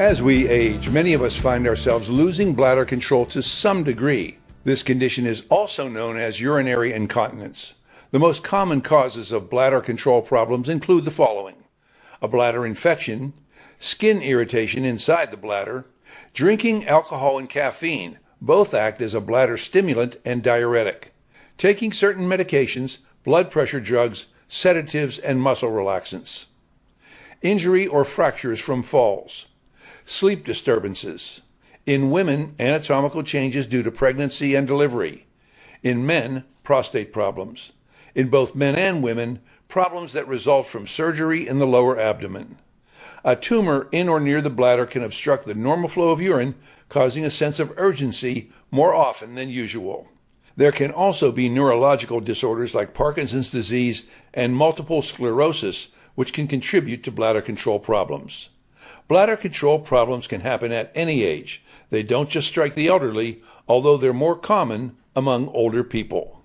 As we age, many of us find ourselves losing bladder control to some degree. This condition is also known as urinary incontinence. The most common causes of bladder control problems include the following: a bladder infection, skin irritation inside the bladder, drinking alcohol and caffeine. Both act as a bladder stimulant and diuretic. Taking certain medications, blood pressure drugs, sedatives, and muscle relaxants. Injury or fractures from falls. Sleep disturbances. In women, anatomical changes due to pregnancy and delivery. In men, prostate problems. In both men and women, problems that result from surgery in the lower abdomen. A tumor in or near the bladder can obstruct the normal flow of urine, causing a sense of urgency more often than usual. There can also be neurological disorders like Parkinson's disease and multiple sclerosis, which can contribute to bladder control problems. Bladder control problems can happen at any age. They don't just strike the elderly, although they're more common among older people.